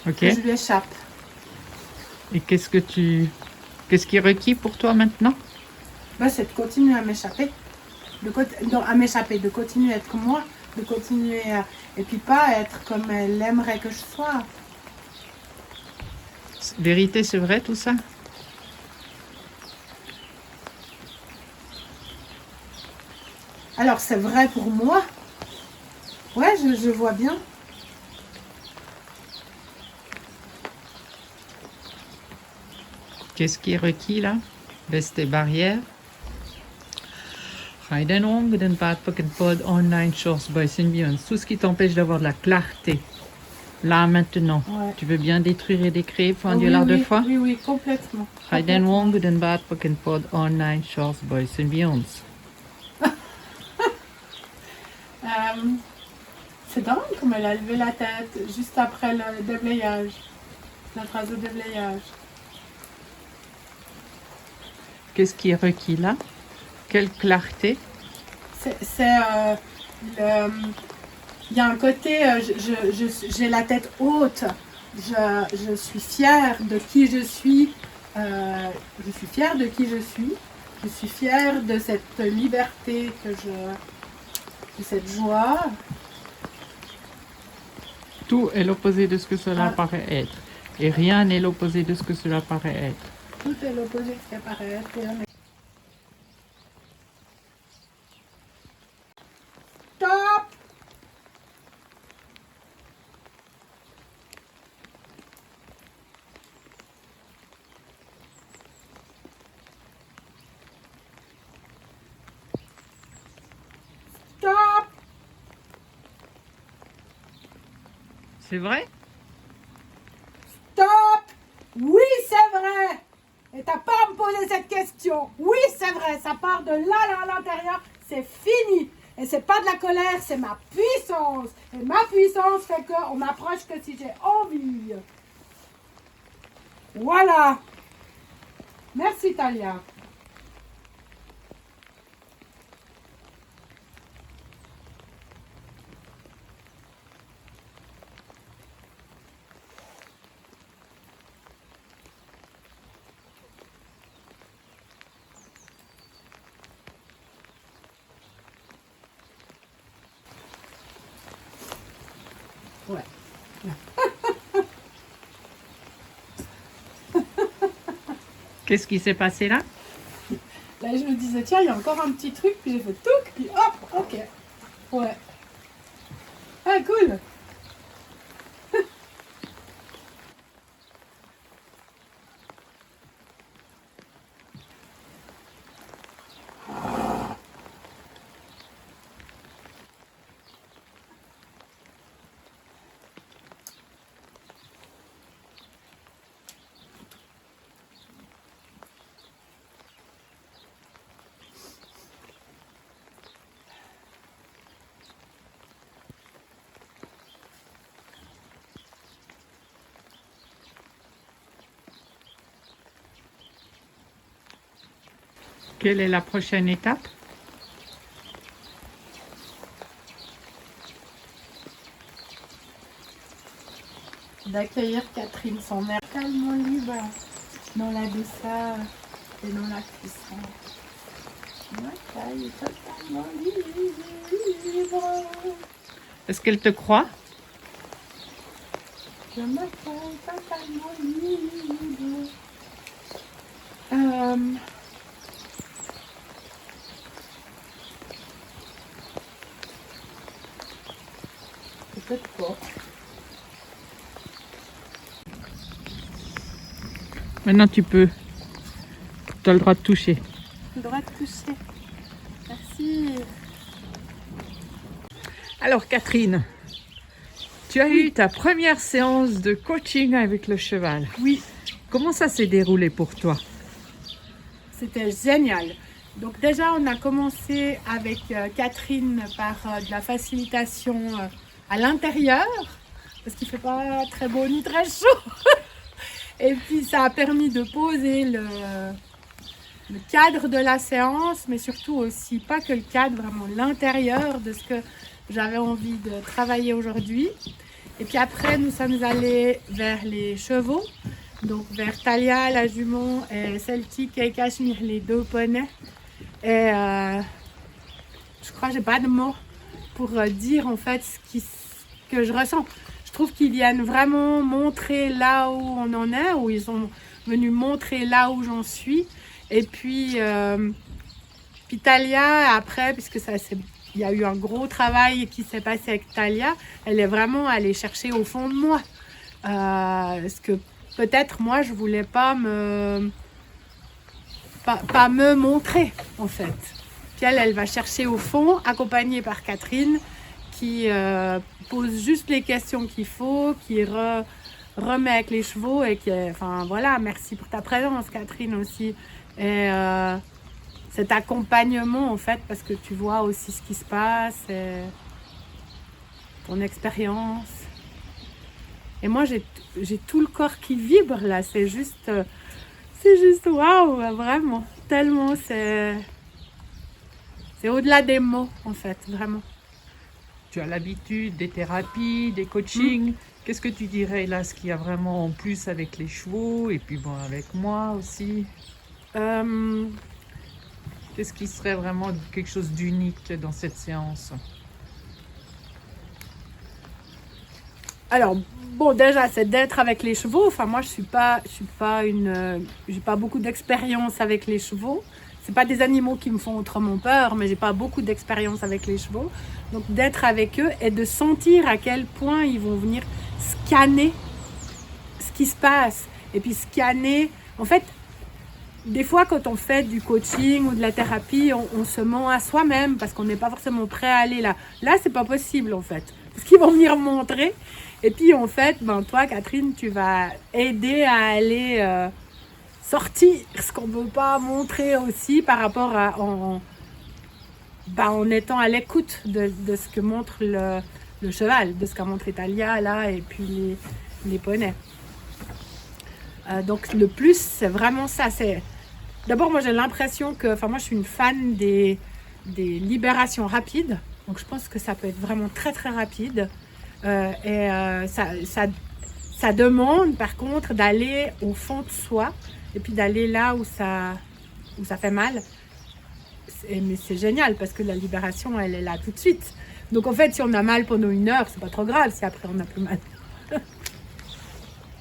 Ok. que je lui échappe. Et qu'est-ce qui est requis pour toi maintenant? Ben, c'est de continuer à m'échapper. De continuer à être comme moi, de continuer à... Et puis pas être comme elle aimerait que je sois. Vérité, c'est vrai tout ça? Alors c'est vrai pour moi. Ouais, je vois bien. Qu'est-ce qui est requis là? Baisse tes barrières. Online Shores by Symbiance. Tout ce qui t'empêche d'avoir de la clarté. Là, maintenant. Ouais. Tu veux bien détruire et décréer pour un Oh, Dieu oui, l'art de oui, foi? oui, oui, complètement. Hayden complètement. Wong den Bad Pod Online Shores by Symbiance. C'est dingue comme elle a levé la tête juste après le déblayage. La phrase de déblayage. Qu'est-ce qui est requis là? Quelle clarté? Il y a un côté, j'ai la tête haute. Je suis fière de qui je suis. Je suis fière de qui je suis. Je suis fière de cette liberté de cette joie. Tout est l'opposé de ce que cela paraît être. Et rien n'est l'opposé de ce que cela paraît être. Tout est l'opposé de ce qui paraît être. Stop! Stop! C'est vrai? Stop! Oui, c'est vrai! Et t'as pas à me poser cette question. Oui, c'est vrai, ça part de là à l'intérieur, c'est fini. Et c'est pas de la colère, c'est ma puissance. Et ma puissance fait qu'on m'approche que si j'ai envie. Voilà. Merci, Talia. Ouais. Qu'est-ce qui s'est passé là? Là, je me disais, tiens, il y a encore un petit truc, puis j'ai fait touc, puis hop, ok. Ouais. Ah, cool. Quelle est la prochaine étape? D'accueillir Catherine, son air tellement libre, dans la douceur et dans la puissance. Elle est totalement libre. Est-ce qu'elle te croit? Je m'appelle totalement libre. Peut-être pas. Maintenant tu peux. Tu as le droit de toucher. Le droit de toucher. Merci. Alors Catherine, tu as eu ta première séance de coaching avec le cheval. Oui, Comment ça s'est déroulé pour toi? c'était génial. Donc déjà, on a commencé avec Catherine par de la facilitation à l'intérieur, parce qu'il ne fait pas très beau ni très chaud. Et puis ça a permis de poser le cadre de la séance, mais surtout aussi, pas que le cadre, vraiment l'intérieur de ce que j'avais envie de travailler aujourd'hui. Et puis après, nous sommes allés vers les chevaux, donc vers Talia, la jument, et Celtic et Cachemire, les deux poneys. Et je crois que j'ai pas de mots pour dire en fait que je ressens. Je trouve qu'ils viennent vraiment montrer là où on en est, où ils sont venus montrer là où j'en suis. Et puis Talia, après, puisque il y a eu un gros travail qui s'est passé avec Talia, elle est vraiment allée chercher au fond de moi. Parce que peut-être moi, je voulais pas me montrer, en fait. Puis elle va chercher au fond, accompagnée par Catherine, qui pose juste les questions qu'il faut, qui remet avec les chevaux et qui, enfin voilà, merci pour ta présence, Catherine, aussi. Et cet accompagnement, en fait, parce que tu vois aussi ce qui se passe, et ton expérience. Et moi, j'ai tout le corps qui vibre là, c'est juste waouh, vraiment, tellement, c'est au-delà des mots, en fait, vraiment. Tu as l'habitude des thérapies, des coachings. Qu'est-ce que tu dirais là, ce qu'il y a vraiment en plus avec les chevaux et puis bon, avec moi aussi? Qu'est-ce qui serait vraiment quelque chose d'unique dans cette séance? Alors, bon, déjà, c'est d'être avec les chevaux. Enfin, moi, j'ai pas beaucoup d'expérience avec les chevaux. C'est pas des animaux qui me font autrement peur, mais j'ai pas beaucoup d'expérience avec les chevaux. Donc, d'être avec eux et de sentir à quel point ils vont venir scanner ce qui se passe. Et puis, scanner, en fait, des fois, quand on fait du coaching ou de la thérapie, on se ment à soi-même parce qu'on n'est pas forcément prêt à aller là. Là, c'est pas possible, en fait. Parce qu'ils vont venir montrer. Et puis, en fait, toi, Catherine, tu vas aider à aller sortir ce qu'on ne veut pas montrer aussi par rapport à... en étant à l'écoute de ce que montre le cheval, de ce qu'a montré Talia, là, et puis les poneys. Donc, le plus, c'est vraiment ça. D'abord, moi, j'ai l'impression que... Enfin, moi, je suis une fan des libérations rapides. Donc, je pense que ça peut être vraiment très, très rapide. Ça demande, par contre, d'aller au fond de soi et puis d'aller là où ça fait mal. Mais c'est génial parce que la libération, elle est là tout de suite. Donc, en fait, si on a mal pendant 1 heure, c'est pas trop grave si après on n'a plus mal.